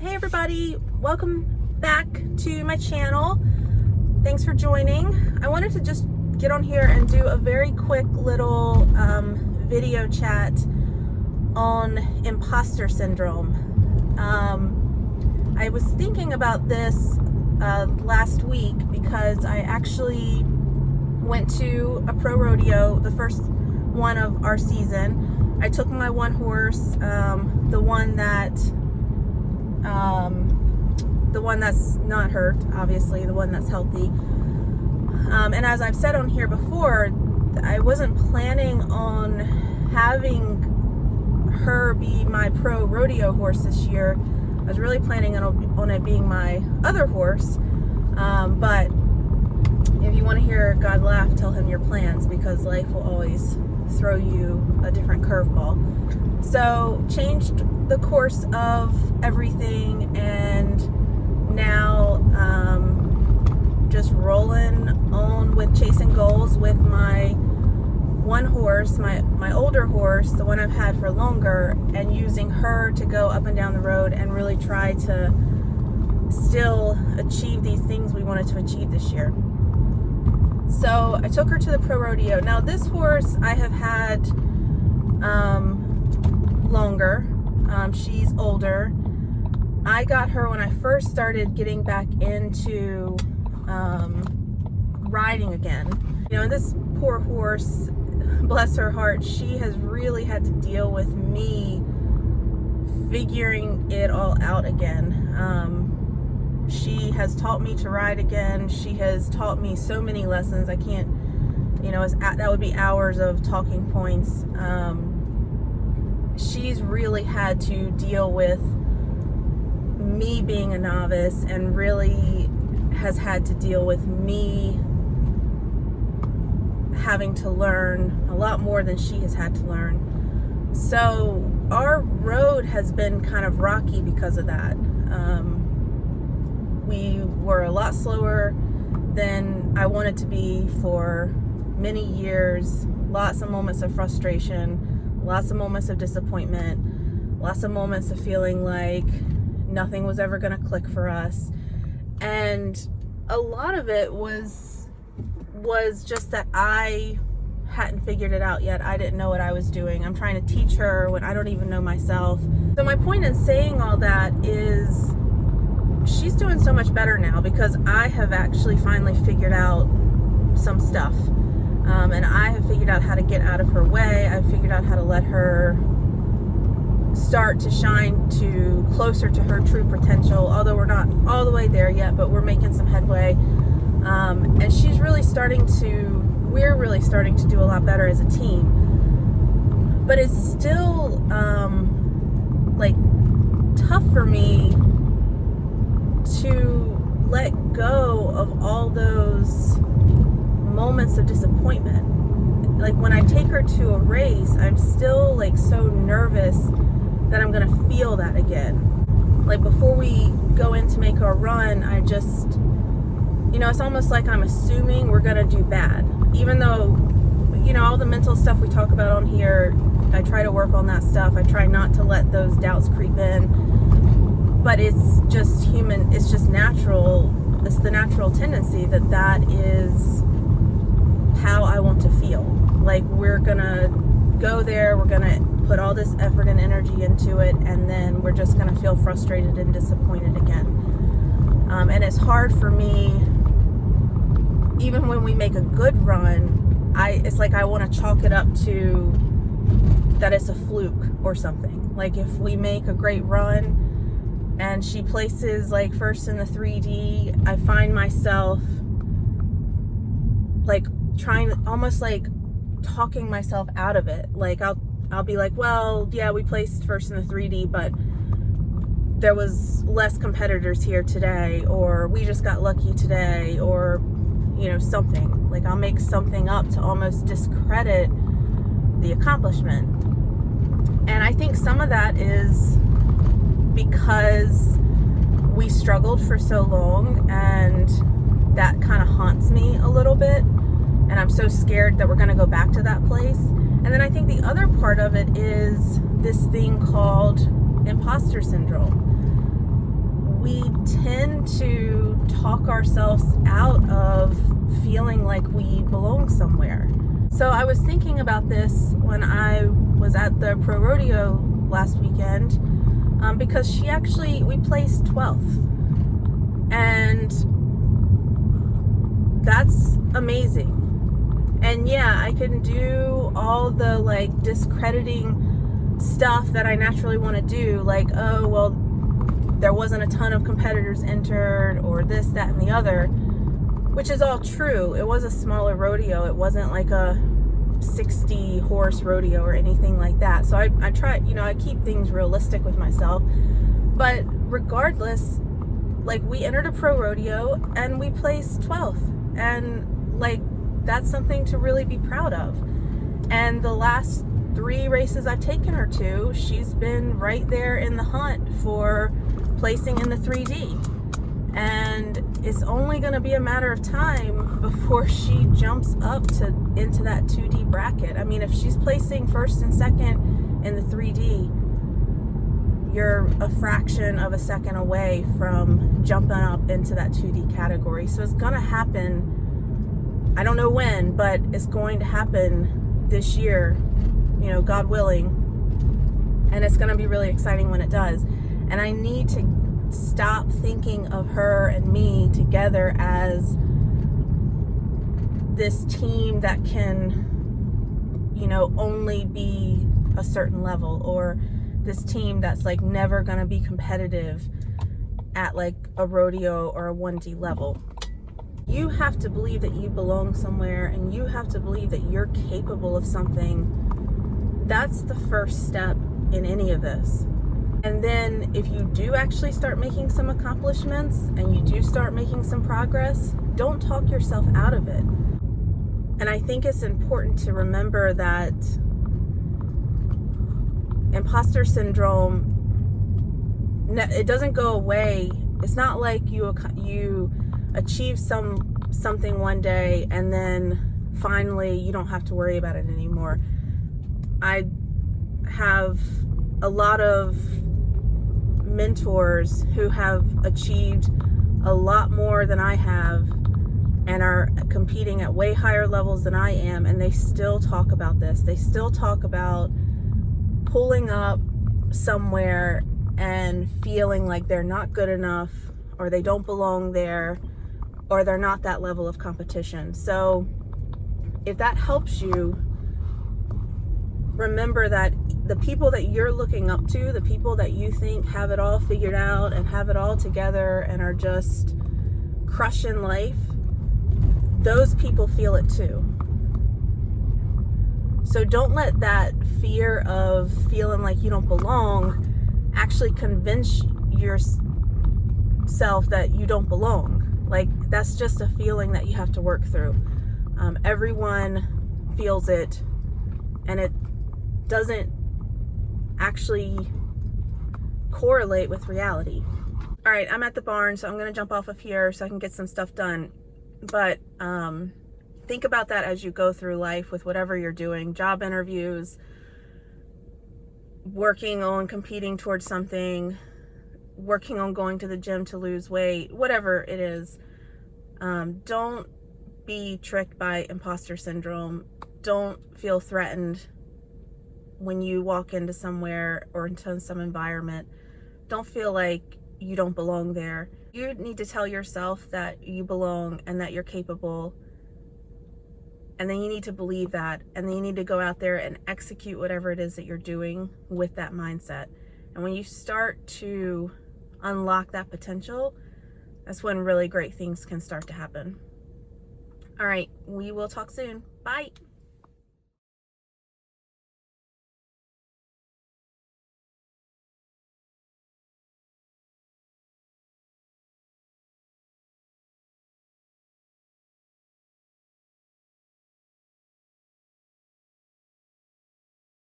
Hey everybody, welcome back to my channel. Thanks for joining. I wanted to just get on here and do a very quick little video chat on imposter syndrome. I was thinking about this last week because I actually went to a pro rodeo, the first one of our season. I took my one horse, the one that's not hurt, obviously, the one that's healthy. And as I've said on here before, I wasn't planning on having her be my pro rodeo horse this year. I was really planning on it being my other horse. But if you want to hear God laugh, tell him your plans, because life will always throw you a different curveball. So changed the course of everything, and now just rolling on with chasing goals with my one horse, my older horse, the one I've had for longer, and using her to go up and down the road and really try to still achieve these things we wanted to achieve this year. So I took her to the pro rodeo. Now this horse I have had longer. She's older. I got her when I first started getting back into riding again. You know, this poor horse, bless her heart, she has really had to deal with me figuring it all out again. She has taught me to ride again. She has taught me so many lessons. I can't, you know, that would be hours of talking points. She's really had to deal with me being a novice, and really has had to deal with me having to learn a lot more than she has had to learn. So our road has been kind of rocky because of that. We were a lot slower than I wanted to be for many years. Lots of moments of frustration, lots of moments of disappointment, lots of moments of feeling like nothing was ever going to click for us. And a lot of it was just that I hadn't figured it out yet. I didn't know what I was doing. I'm trying to teach her when I don't even know myself. So my point in saying all that is she's doing so much better now because I have actually finally figured out some stuff. And I have figured out how to get out of her way. I've figured out how to let her start to shine closer to her true potential, although we're not all the way there yet, but we're making some headway. And we're really starting to do a lot better as a team. But it's still like tough for me to let go of all those moments of disappointment. Like when I take her to a race, I'm still like so nervous that I'm gonna feel that again. Like before we go in to make our run, I just, you know, it's almost like I'm assuming we're gonna do bad, even though, you know, all the mental stuff we talk about on here, I try to work on that stuff. I try not to let those doubts creep in. But it's just human, it's just natural. It's the natural tendency that is how I want to feel. Like we're gonna go there, we're gonna put all this effort and energy into it, and then we're just gonna feel frustrated and disappointed again. And it's hard for me, even when we make a good run, it's like I wanna chalk it up to that it's a fluke or something. Like if we make a great run, and she places like first in the 3D, I find myself like trying, almost like talking myself out of it. Like I'll be like, well, yeah, we placed first in the 3D, but there was less competitors here today, or we just got lucky today, or, you know, something. Like I'll make something up to almost discredit the accomplishment. And I think some of that is because we struggled for so long, and that kind of haunts me a little bit, and I'm so scared that we're going to go back to that place. And then I think the other part of it is this thing called imposter syndrome. tend to talk ourselves out of feeling like we belong somewhere. So I was thinking about this when I was at the pro rodeo last weekend, because we placed 12th, and that's amazing. And yeah, I can do all the like discrediting stuff that I naturally want to do, like, oh well, there wasn't a ton of competitors entered, or this, that, and the other, which is all true. It was a smaller rodeo. It wasn't like a 60 horse rodeo or anything like that. So I try, I keep things realistic with myself. But regardless, like, we entered a pro rodeo and we placed 12th, and like, that's something to really be proud of. And the last 3 races I've taken her to, she's been right there in the hunt for placing in the 3D. And it's only going to be a matter of time before she jumps up into that 2D bracket. I mean, if she's placing first and second in the 3D, you're a fraction of a second away from jumping up into that 2D category. So it's going to happen. I don't know when, but it's going to happen this year, God willing. And it's going to be really exciting when it does. And I need to stop thinking of her and me together as this team that can, only be a certain level, or this team that's like never going to be competitive at like a rodeo or a 1D level. You have to believe that you belong somewhere, and you have to believe that you're capable of something. That's the first step in any of this. And then if you do actually start making some accomplishments and you do start making some progress, don't talk yourself out of it. And I think it's important to remember that imposter syndrome, it doesn't go away. It's not like you achieve something one day and then finally you don't have to worry about it anymore. I have a lot of mentors who have achieved a lot more than I have and are competing at way higher levels than I am, and they still talk about this. They still talk about pulling up somewhere and feeling like they're not good enough, or they don't belong there, or they're not that level of competition. So if that helps you, remember that the people that you're looking up to, the people that you think have it all figured out and have it all together and are just crushing life, those people feel it too. So don't let that fear of feeling like you don't belong actually convince yourself that you don't belong. Like, that's just a feeling that you have to work through. Everyone feels it, and it doesn't actually correlate with reality. All right, I'm at the barn, so I'm going to jump off of here so I can get some stuff done. But think about that as you go through life with whatever you're doing, job interviews, working on competing towards something, working on going to the gym to lose weight, whatever it is. Don't be tricked by imposter syndrome. Don't feel threatened when you walk into somewhere or into some environment. Don't feel like you don't belong there. You need to tell yourself that you belong and that you're capable. And then you need to believe that. And then you need to go out there and execute whatever it is that you're doing with that mindset. And when you start to unlock that potential, that's when really great things can start to happen. All right, we will talk soon. Bye.